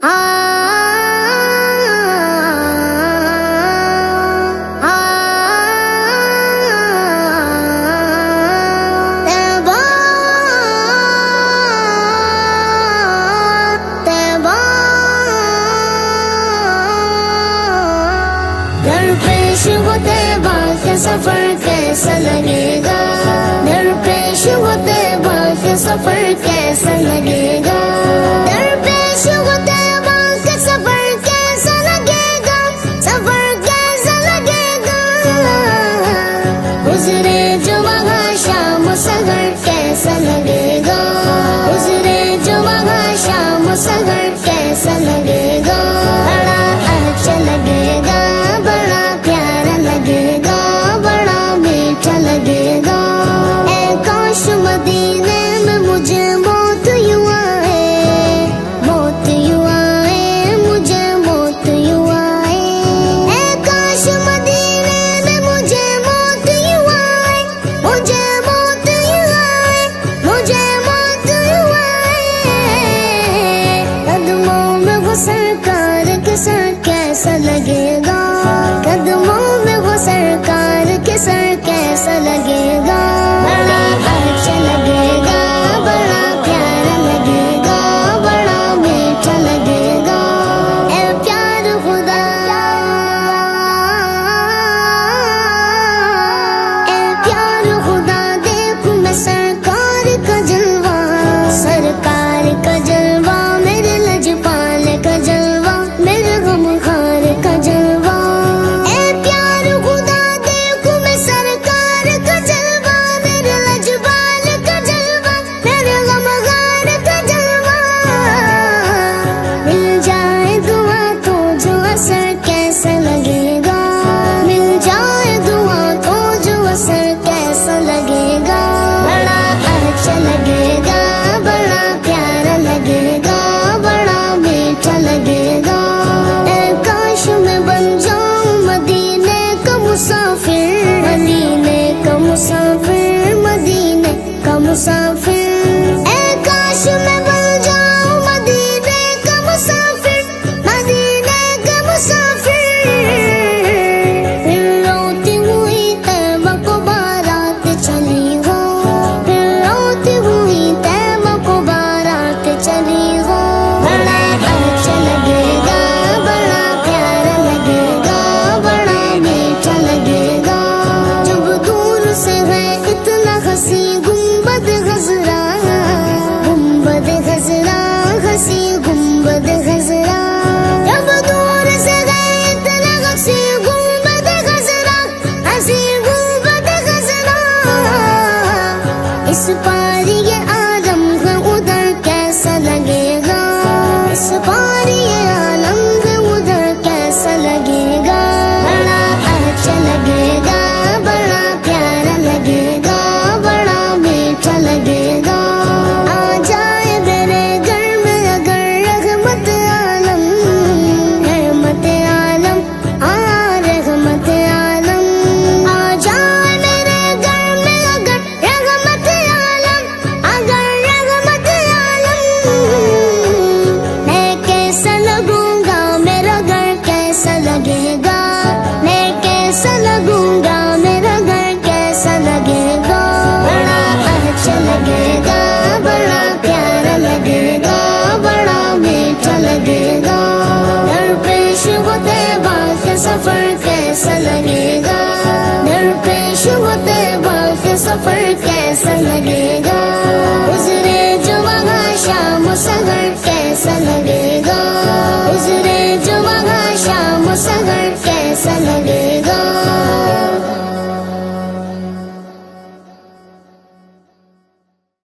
درپیش ہو طیبہ کے سفر کیسا لگے گا، درپیش ہو طیبہ کے سفر کیسا لگے گا، درپیش ہو طیبہ کے سفر کیسا لگے گا، سفر کیسا لگے گا، گزرے جو وہاں شام و سحر کیسا لگے گا، گزرے جو وہاں شام و سحر کیسا لگے گا، بڑا اچھا لگے گا، بڑا پیارا لگے گا، بڑا میٹھا لگے گا، اے کاش مدینے میں مجھے موت یوں آئے، موت یوں آئے، مجھے موت یوں آئے، اے کاش مدینے میں مجھے موت یوں آئے، مجھے موت یوں آئے، مجھے موت یوں آئے، قدموں میں وہ سرکار کے سر کیسا لگے گا، قدموں میں وہ سرکار کے سر کیسا لگے گا، بڑا اچھا لگے گا، بڑا پیارا لگے گا، بڑا میٹھا لگے گا، اے پیار خدا، اے پیار خدا، دیکھوں میں سرکار کا جلوہ، سرکار کا جلوہ، میرے لجپال کا جلوہ، میرے غمخوار کا جلوہ، اے پیار خدا، دیکھوں میں سرکار کا جلوہ، میرے لجپال کا جلوہ، میرے غمخوار کا جلوہ، مل جائے دعا تو جو اثر کیسا لگے گا، مل جائے دعا تو جو اثر کیسا لگے گا، بڑا اچھا لگے گا، بڑا پیارا لگے گا، بڑا میٹھا لگے گا، اے کاش میں بن جاؤں مدینے کا مسافر، مدینے کا مسافر، مدینے کا مسافر،